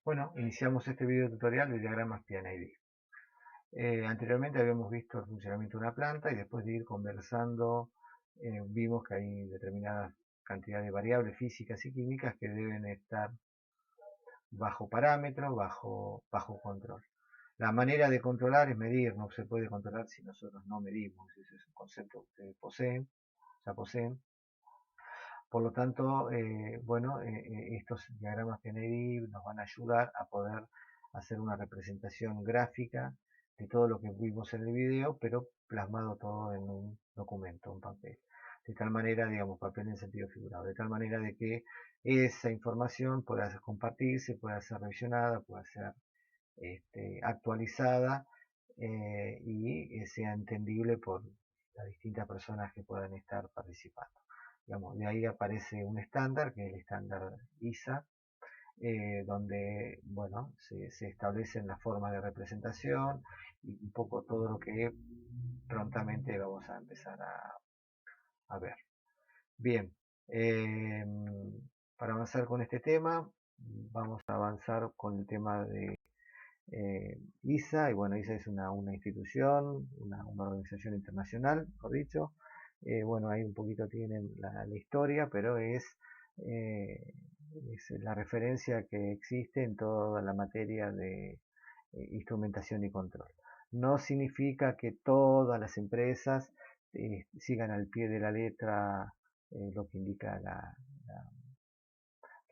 Bueno, iniciamos este video tutorial de diagramas PNID. Anteriormente habíamos visto el funcionamiento de una planta y después de ir conversando vimos que hay determinadas cantidades de variables físicas y químicas que deben estar bajo parámetros, bajo control. La manera de controlar es medir, no se puede controlar si nosotros no medimos. Ese es un concepto que ustedes ya poseen. Por lo tanto, estos diagramas PNID nos van a ayudar a poder hacer una representación gráfica de todo lo que vimos en el video, pero plasmado todo en un documento, un papel. De tal manera, digamos, papel en sentido figurado, de tal manera de que esa información pueda compartirse, pueda ser revisionada, pueda ser actualizada y sea entendible por las distintas personas que puedan estar participando. Digamos, de ahí aparece un estándar, que es el estándar ISA, donde bueno, se establecen las formas de representación y un poco todo lo que prontamente vamos a empezar a ver. Bien, para avanzar con este tema, vamos a avanzar con el tema de ISA, y bueno, ISA es una institución, una organización internacional, mejor dicho. Bueno, ahí un poquito tienen la historia, pero es la referencia que existe en toda la materia de instrumentación y control. No significa que todas las empresas sigan al pie de la letra lo que indica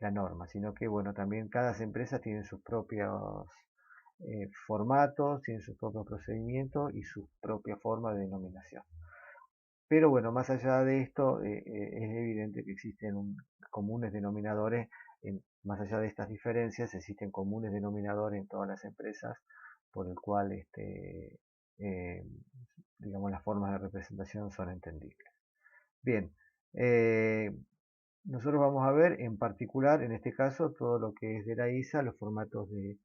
la norma, sino que bueno, también cada empresa tiene sus propios formatos, tienen sus propios procedimientos y su propia forma de denominación. Pero bueno, más allá de esto, es evidente que existen comunes denominadores, más allá de estas diferencias, existen comunes denominadores en todas las empresas, por el cual, digamos, las formas de representación son entendibles. Bien, nosotros vamos a ver en particular, en este caso, todo lo que es de la ISA, los formatos de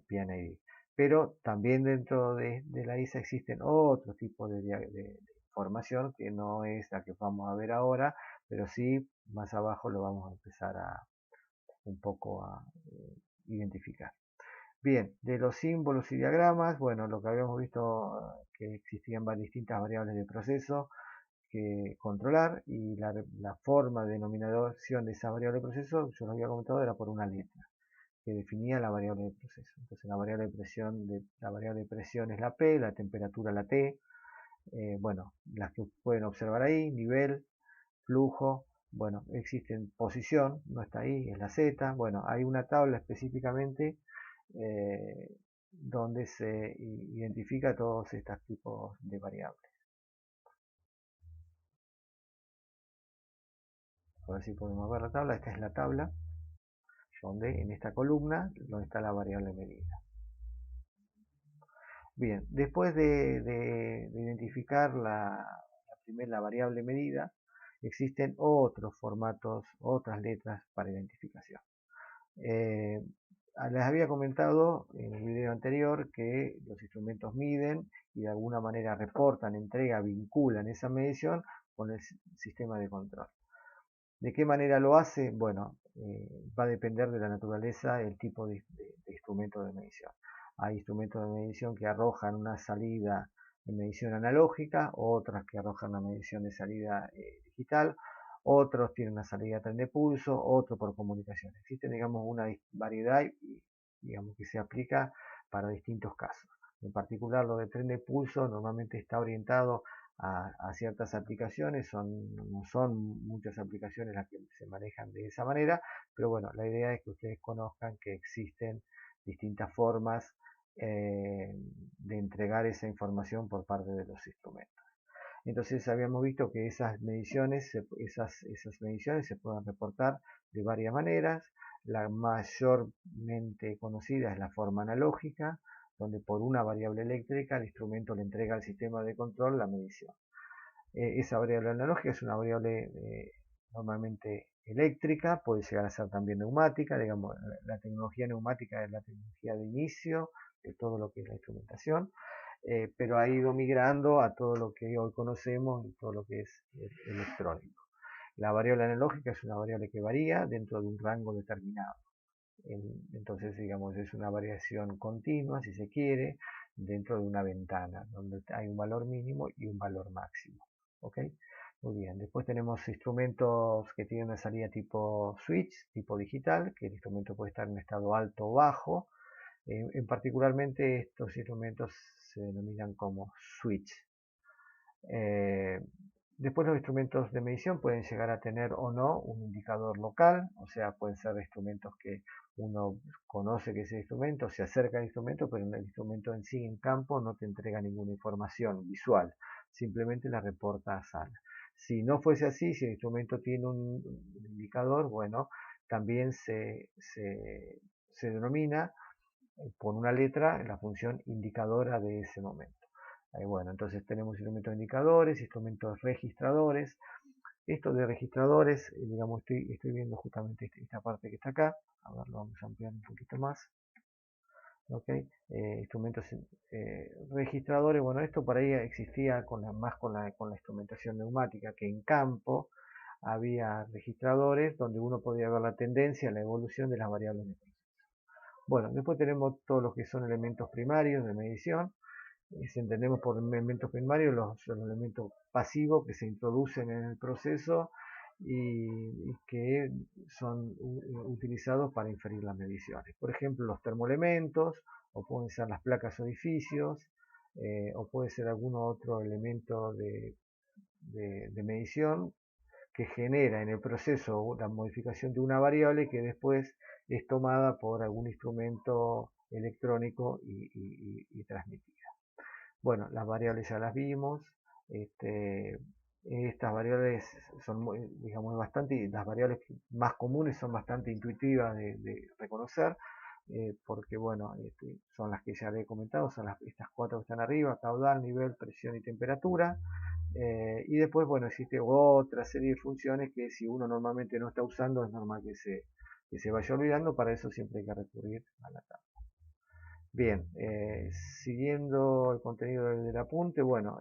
PNID. Pero también dentro de la ISA existen otros tipos de información que no es la que vamos a ver ahora, pero sí más abajo lo vamos a empezar un poco a identificar. Bien, de los símbolos y diagramas, bueno, lo que habíamos visto que existían distintas variables de proceso que controlar, y la forma de denominación de esa variable de proceso, yo lo había comentado, era por una letra que definía la variable de proceso. Entonces la variable de presión es la P, la temperatura la T, bueno, las que pueden observar ahí, nivel, flujo, bueno, existen posición, no está ahí, es la Z, bueno, hay una tabla específicamente donde se identifica todos estos tipos de variables. A ver si podemos ver la tabla. Esta es la tabla donde en esta columna donde está la variable medida. Bien, después de identificar la variable medida, existen otros formatos, otras letras para identificación. Les había comentado en el video anterior que los instrumentos miden y de alguna manera reportan, entregan, vinculan esa medición con el sistema de control. ¿De qué manera lo hace? Bueno, va a depender de la naturaleza, el tipo de instrumento de medición. Hay instrumentos de medición que arrojan una salida de medición analógica, otras que arrojan una medición de salida digital, otros tienen una salida tren de pulso, otro por comunicación. Existe, digamos, una variedad, digamos, que se aplica para distintos casos. En particular, lo de tren de pulso normalmente está orientado a ciertas aplicaciones, no son muchas aplicaciones las que se manejan de esa manera, pero bueno, la idea es que ustedes conozcan que existen distintas formas de entregar esa información por parte de los instrumentos. Entonces habíamos visto que esas mediciones se pueden reportar de varias maneras. La mayormente conocida es la forma analógica, donde por una variable eléctrica el instrumento le entrega al sistema de control la medición. Esa variable analógica es una variable normalmente eléctrica, puede llegar a ser también neumática, digamos, la tecnología neumática es la tecnología de inicio de todo lo que es la instrumentación, pero ha ido migrando a todo lo que hoy conocemos y todo lo que es electrónico. La variable analógica es una variable que varía dentro de un rango determinado. Entonces, digamos, es una variación continua, si se quiere, dentro de una ventana, donde hay un valor mínimo y un valor máximo. ¿Ok? Muy bien, después tenemos instrumentos que tienen una salida tipo switch, tipo digital, que el instrumento puede estar en estado alto o bajo. En particularmente estos instrumentos se denominan como switch. Eh, Después los instrumentos de medición pueden llegar a tener o no un indicador local, o sea, pueden ser instrumentos que uno conoce que es el instrumento, se acerca al instrumento, pero el instrumento en sí en campo no te entrega ninguna información visual, simplemente la reporta a sala. Si no fuese así, si el instrumento tiene un indicador, bueno, también se denomina por una letra en la función indicadora de ese momento. Bueno, entonces tenemos instrumentos indicadores, instrumentos registradores. Esto de registradores, digamos, estoy viendo justamente esta parte que está acá. A ver, lo vamos a ampliar un poquito más. ¿Ok? Instrumentos registradores, bueno, esto por ahí existía más con la instrumentación neumática, que en campo había registradores donde uno podía ver la tendencia, la evolución de las variables de proceso. Bueno, después tenemos todos los que son elementos primarios de medición. Si entendemos por elementos primarios los elementos pasivos que se introducen en el proceso y que son utilizados para inferir las mediciones. Por ejemplo, los termoelementos, o pueden ser las placas o edificios, o puede ser algún otro elemento de medición que genera en el proceso la modificación de una variable que después es tomada por algún instrumento electrónico y transmitida. Bueno, las variables ya las vimos. Estas variables son, digamos, las variables más comunes son bastante intuitivas de reconocer, porque, bueno, son las que ya le he comentado, son estas cuatro que están arriba: caudal, nivel, presión y temperatura. Y después, bueno, existe otra serie de funciones que si uno normalmente no está usando, es normal que se vaya olvidando. Para eso siempre hay que recurrir a la tabla. Bien, siguiendo el contenido del apunte, bueno,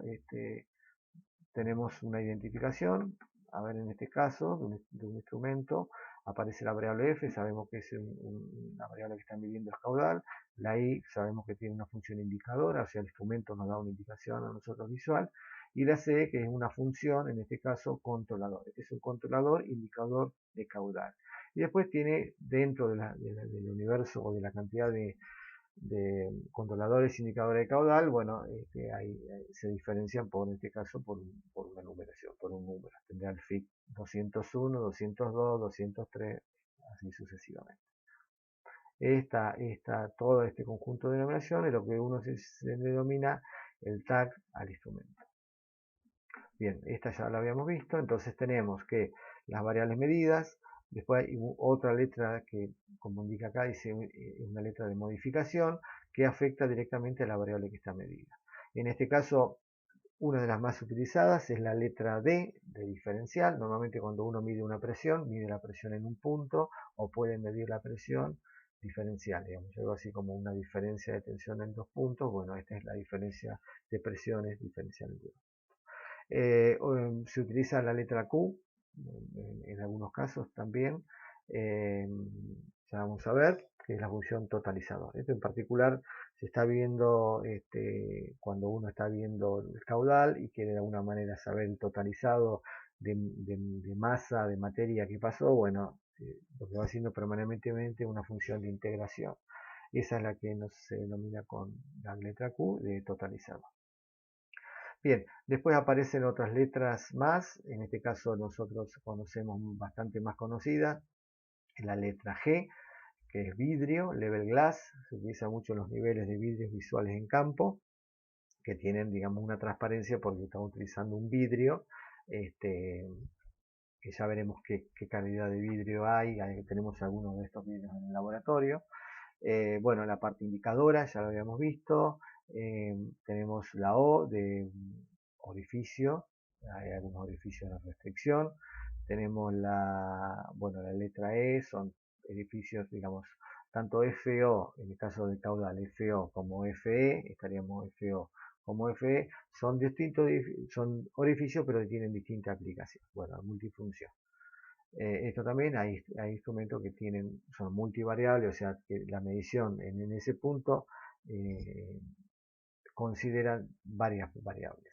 tenemos una identificación. A ver, en este caso, de un instrumento, aparece la variable f, sabemos que es una variable que está midiendo el caudal. La i sabemos que tiene una función indicadora, o sea, el instrumento nos da una indicación a nosotros visual. Y la c, que es una función, en este caso, controlador. Este es un controlador indicador de caudal. Y después tiene, dentro del universo o de la cantidad de controladores indicadores de caudal, bueno, se diferencian en este caso por una numeración, por un número. Tendrá el FIC 201, 202, 203, así sucesivamente. Todo este conjunto de numeración es lo que uno se denomina el tag al instrumento. Bien, esta ya la habíamos visto, entonces tenemos que las variables medidas. Después hay otra letra que, como indica acá, dice una letra de modificación que afecta directamente a la variable que está medida. En este caso, una de las más utilizadas es la letra D de diferencial. Normalmente cuando uno mide una presión, mide la presión en un punto o puede medir la presión diferencial, digamos, algo así como una diferencia de tensión en dos puntos. Bueno, esta es la diferencia de presiones diferencial entre dos. Se utiliza la letra Q en algunos casos también. Ya vamos a ver que es la función totalizador. Esto en particular se está viendo cuando uno está viendo el caudal y quiere de alguna manera saber el totalizado de masa, de materia que pasó. Bueno, lo que va haciendo permanentemente una función de integración. Esa es la que se denomina con la letra Q de totalizador. Bien, después aparecen otras letras más, en este caso nosotros conocemos bastante más conocida, la letra G, que es vidrio, level glass, se utiliza mucho en los niveles de vidrios visuales en campo, que tienen, digamos, una transparencia porque estamos utilizando un vidrio, que ya veremos qué calidad de vidrio hay, tenemos algunos de estos vidrios en el laboratorio. Bueno, la parte indicadora ya lo habíamos visto. Tenemos la O de orificio, hay algunos orificios de restricción. Tenemos la letra E, son orificios, digamos, tanto FO, en el caso del caudal, FO como FE, estaríamos FO como FE, son distintos, son orificios pero tienen distinta aplicación, bueno, multifunción. Esto también hay instrumentos que son multivariables, o sea que la medición en ese punto consideran varias variables.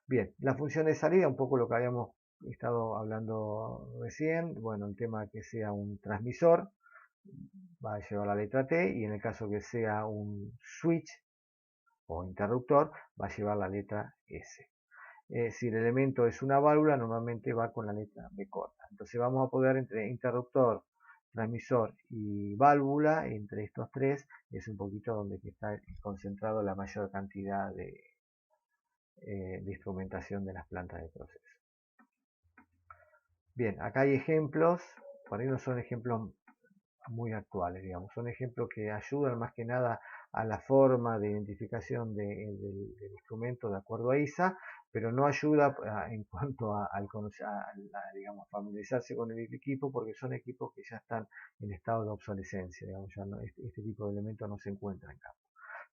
Bien, la función de salida, un poco lo que habíamos estado hablando recién, bueno, el tema que sea un transmisor va a llevar la letra T, y en el caso que sea un switch o interruptor va a llevar la letra S. Si el elemento es una válvula, normalmente va con la letra B corta. Entonces vamos a poder entre interruptor, transmisor y válvula, entre estos tres, es un poquito donde está concentrado la mayor cantidad de instrumentación de las plantas de proceso. Bien, acá hay ejemplos, por ahí no son ejemplos muy actuales, digamos, son ejemplos que ayudan más que nada a la forma de identificación del instrumento de acuerdo a ISA, pero no ayuda en cuanto digamos, familiarizarse con el equipo, porque son equipos que ya están en estado de obsolescencia, digamos, ya no, este tipo de elementos no se encuentra en campo.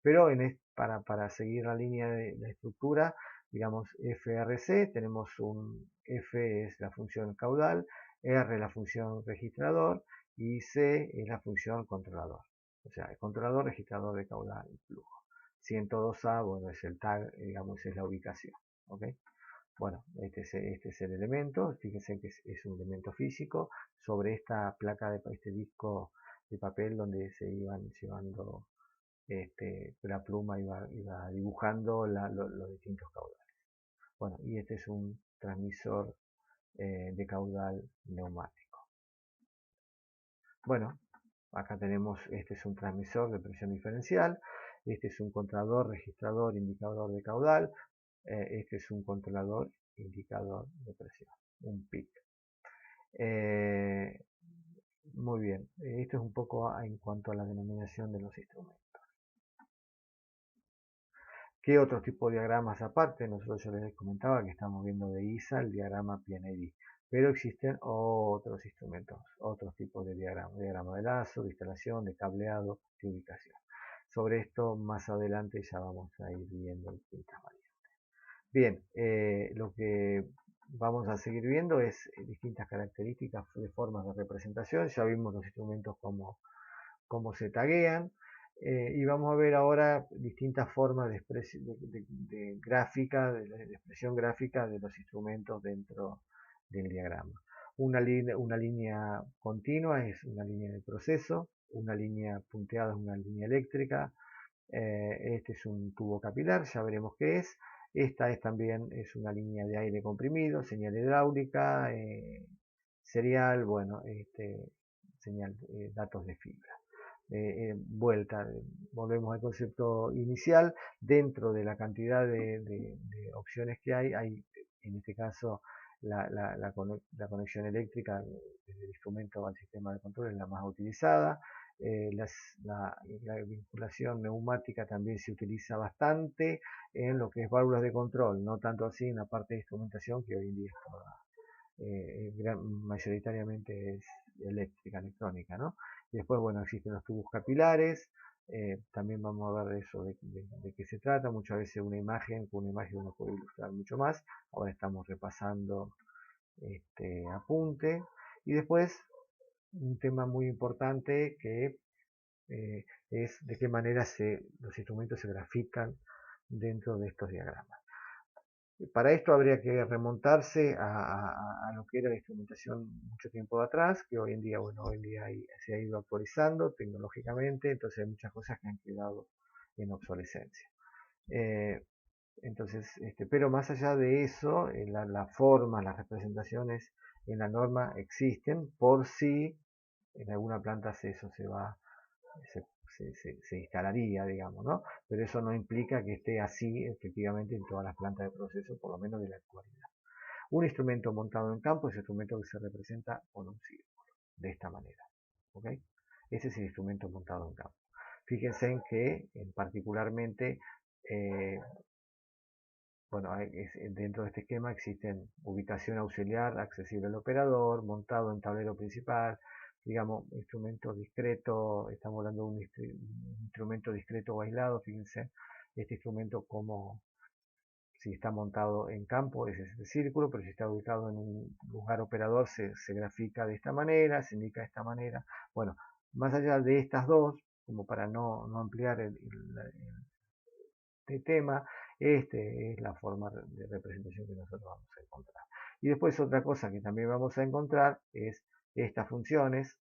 Pero para seguir la línea de la estructura, digamos, FRC, tenemos un F es la función caudal, R la función registrador, y C es la función controlador. O sea, el controlador, registrador de caudal y flujo. 102A, bueno, es el tag, digamos, es la ubicación. ¿Ok? Bueno, este es el elemento. Fíjense que es un elemento físico sobre esta placa de este disco de papel donde se iban llevando la pluma, iba dibujando los distintos caudales. Bueno, y este es un transmisor de caudal neumático. Bueno, acá tenemos, este es un transmisor de presión diferencial, este es un controlador, registrador, indicador de caudal, este es un controlador, indicador de presión, un PIC. Muy bien, esto es un poco en cuanto a la denominación de los instrumentos. ¿Qué otro tipo de diagramas aparte? Nosotros ya les comentaba que estamos viendo de ISA el diagrama PNID, pero existen otros instrumentos, otros tipos de diagrama de lazo, de instalación, de cableado, de ubicación. Sobre esto más adelante ya vamos a ir viendo distintas variantes. Bien, lo que vamos a seguir viendo es distintas características de formas de representación. Ya vimos los instrumentos cómo se taguean. Y vamos a ver ahora distintas formas de expresión gráfica, de expresión gráfica de los instrumentos dentro del diagrama. Una línea continua es una línea de proceso, una línea punteada es una línea eléctrica, este es un tubo capilar, ya veremos qué es. Esta también es una línea de aire comprimido, señal hidráulica, serial, bueno, señal, datos de fibra. Volvemos al concepto inicial. Dentro de la cantidad de opciones que hay en este caso la conexión eléctrica del instrumento al sistema de control es la más utilizada. La vinculación neumática también se utiliza bastante en lo que es válvulas de control, no tanto así en la parte de instrumentación, que hoy en día es mayoritariamente es electrónica, ¿no? Y después, bueno, existen los tubos capilares, también vamos a ver eso de qué se trata. Muchas veces con una imagen uno puede ilustrar mucho más. Ahora estamos repasando este apunte. Y después, un tema muy importante que es de qué manera los instrumentos se grafican dentro de estos diagramas. Para esto habría que remontarse a lo que era la instrumentación mucho tiempo atrás, que hoy en día, bueno, se ha ido actualizando tecnológicamente, entonces hay muchas cosas que han quedado en obsolescencia. Entonces, pero más allá de eso, la forma, las representaciones en la norma existen por si en alguna planta eso se instalaría, digamos, ¿no? Pero eso no implica que esté así efectivamente en todas las plantas de proceso, por lo menos de la actualidad. Un instrumento montado en campo es un instrumento que se representa con un círculo, de esta manera. ¿Ok? Ese es el instrumento montado en campo. Fíjense en que, particularmente, bueno, dentro de este esquema existen ubicación auxiliar accesible al operador, montado en tablero principal, digamos, instrumento discreto. Estamos hablando de un instrumento discreto o aislado. Fíjense este instrumento como Si está montado en campo es este círculo, pero si está ubicado en un lugar operador se grafica de esta manera, se indica de esta manera. Bueno, más allá de estas dos, como para no ampliar el tema, este es la forma de representación que nosotros vamos a encontrar. Y después otra cosa que también vamos a encontrar es estas funciones,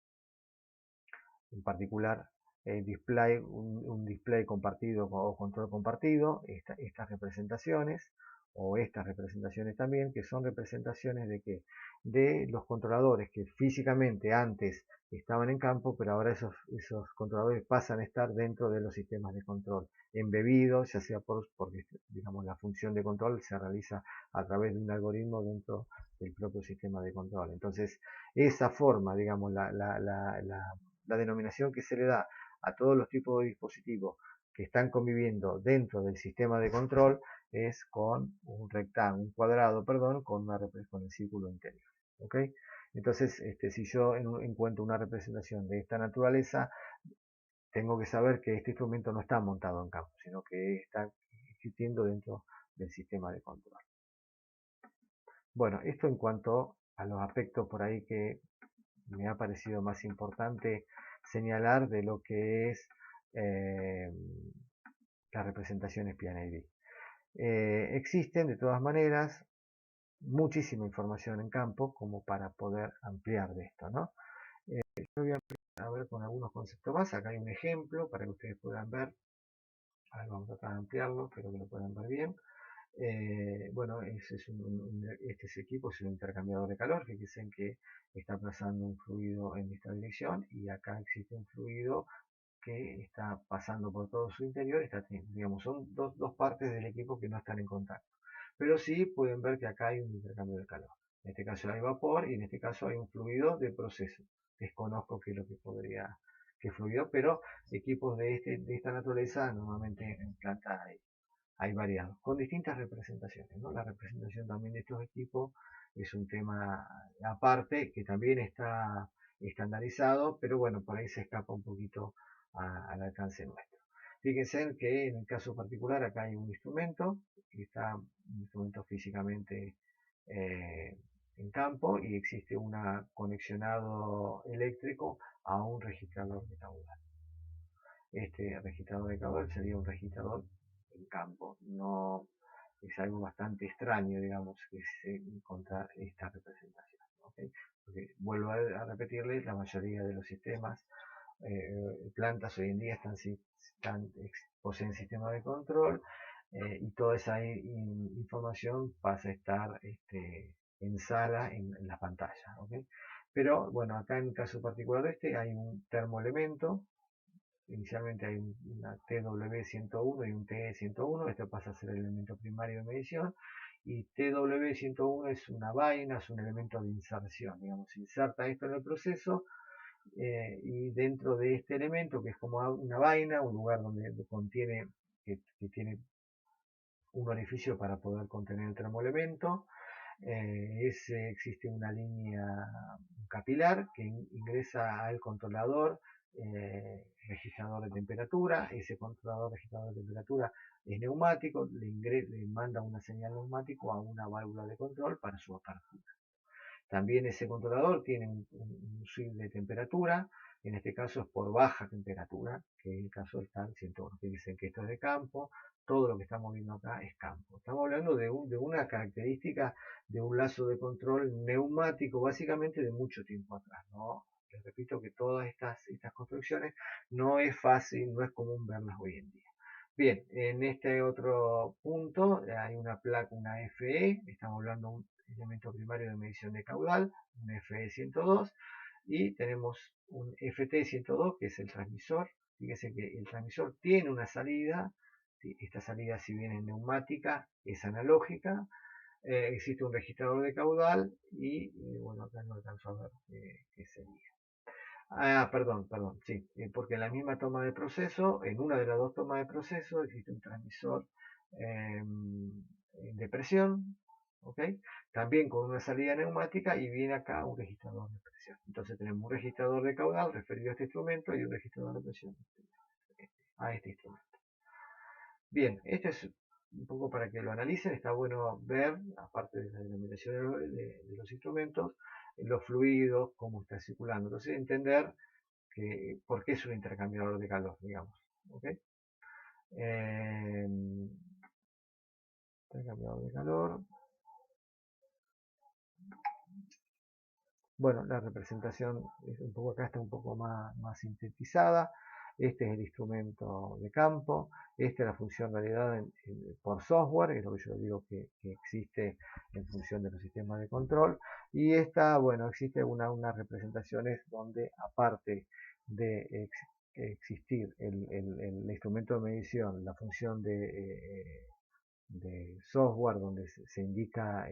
en particular display, un display compartido o control compartido, estas representaciones o estas representaciones también, que son representaciones de que de los controladores que físicamente antes estaban en campo, pero ahora esos controladores pasan a estar dentro de los sistemas de control, embebidos, ya sea porque digamos, la función de control se realiza a través de un algoritmo dentro del propio sistema de control. Entonces, esa forma, digamos, la denominación que se le da a todos los tipos de dispositivos que están conviviendo dentro del sistema de control es con un rectángulo, un cuadrado, perdón, con el círculo interior. ¿Ok? Entonces, si yo encuentro una representación de esta naturaleza, tengo que saber que este instrumento no está montado en campo, sino que está existiendo dentro del sistema de control. Bueno, esto en cuanto a los aspectos por ahí que me ha parecido más importante señalar de lo que es las representaciones PNID. Existen de todas maneras muchísima información en campo como para poder ampliar de esto, ¿no? Yo voy a ver con algunos conceptos más. Acá hay un ejemplo para que ustedes puedan ver. Ahora vamos a tratar de ampliarlo, espero que lo puedan ver bien. Bueno, este es equipo, es un intercambiador de calor. Fíjense que está pasando un fluido en esta dirección y acá existe un fluido que está pasando por todo su interior. Digamos, son dos partes del equipo que no están en contacto. Pero sí pueden ver que acá hay un intercambio de calor. En este caso hay vapor y en este caso hay un fluido de proceso. Desconozco qué es lo que podría, qué fluido, pero equipos de esta naturaleza normalmente en planta hay variados, con distintas representaciones, ¿no? La representación también de estos equipos es un tema aparte que también está estandarizado, pero bueno, por ahí se escapa un poquito al alcance nuestro. Fíjense que en el caso particular acá hay un instrumento, que está un instrumento físicamente en campo y existe un conexionado eléctrico a un registrador de caudal. Este registrador de caudal sería un registrador en campo. No es algo bastante extraño, digamos, que se encontrar esta representación. ¿Okay? Porque vuelvo a repetirles, la mayoría de los sistemas, plantas hoy en día poseen sistemas de control y toda esa información pasa a estar en sala en la pantalla. ¿Okay? Pero bueno, acá en el caso particular de este hay un termoelemento. Inicialmente hay una TW101 y un TE101, esto pasa a ser el elemento primario de medición, y TW101 es una vaina, es un elemento de inserción, digamos, inserta esto en el proceso y dentro de este elemento, que es como una vaina, un lugar donde contiene, que tiene un orificio para poder contener el termoelemento, existe una línea capilar que ingresa al controlador registrador de temperatura. Ese controlador registrador de temperatura es neumático, le manda una señal neumático a una válvula de control para su apertura. También ese controlador tiene un switch de temperatura, en este caso es por baja temperatura, que es el caso del TAN 101. Fíjense que esto es de campo, todo lo que estamos viendo acá es campo. Estamos hablando de una característica de un lazo de control neumático, básicamente de mucho tiempo atrás, ¿no? Les repito que todas estas construcciones no es fácil, no es común verlas hoy en día. Bien, en este otro punto hay una placa, una FE, estamos hablando de un elemento primario de medición de caudal, un FE102, y tenemos un FT102 que es el transmisor. Fíjense que el transmisor tiene una salida, esta salida si bien es neumática, es analógica, existe un registrador de caudal y bueno, acá no alcanzo a ver qué sería. Perdón, sí, porque en la misma toma de proceso, en una de las dos tomas de proceso, existe un transmisor de presión, ¿ok? También con una salida neumática y viene acá un registrador de presión. Entonces tenemos un registrador de caudal referido a este instrumento y un registrador de presión a este instrumento. Bien, este es un poco para que lo analicen, está bueno ver, aparte de la denominación de los instrumentos, los fluidos, cómo está circulando. Entonces, entender por qué es un intercambiador de calor, digamos. ¿Okay? Intercambiador de calor. Bueno, la representación es un poco acá, está un poco más sintetizada. Este es el instrumento de campo. Esta es la función en realidad por software, es lo que yo digo que existe en función de los sistemas de control. Y esta, bueno, existe unas representaciones donde aparte de existir el instrumento de medición, la función de software donde se indica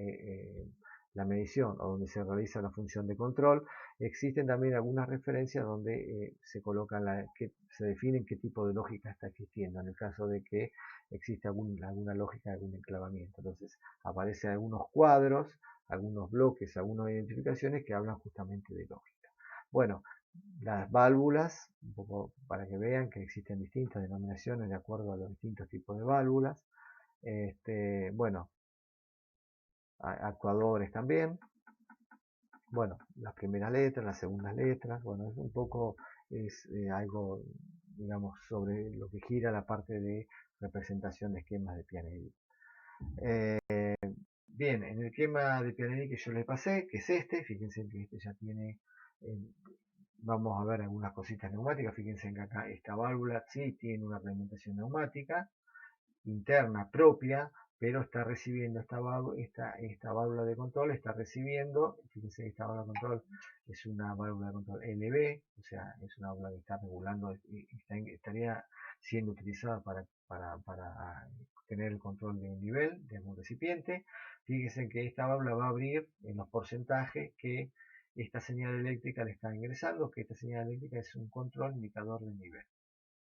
la medición o donde se realiza la función de control, existen también algunas referencias donde se colocan que se definen qué tipo de lógica está existiendo en el caso de que existe alguna lógica de algún enclavamiento. Entonces aparecen algunos cuadros, algunos bloques, algunas identificaciones que hablan justamente de lógica. Bueno, las válvulas, un poco para que vean que existen distintas denominaciones de acuerdo a los distintos tipos de válvulas. Bueno, actuadores también. Bueno, las primeras letras, las segundas letras, bueno, es un poco algo, digamos, sobre lo que gira la parte de representación de esquemas de PNI. Bien, en el esquema de PNI que yo les pasé, que es este, fíjense que este ya tiene, vamos a ver algunas cositas neumáticas, fíjense que acá esta válvula sí tiene una implementación neumática interna propia, pero está recibiendo esta válvula de control, está recibiendo, fíjense que esta válvula de control es una válvula de control LV, o sea, es una válvula que está regulando, estaría siendo utilizada para tener el control de un nivel, de un recipiente. Fíjense que esta válvula va a abrir en los porcentajes que esta señal eléctrica le está ingresando, que esta señal eléctrica es un control indicador de nivel.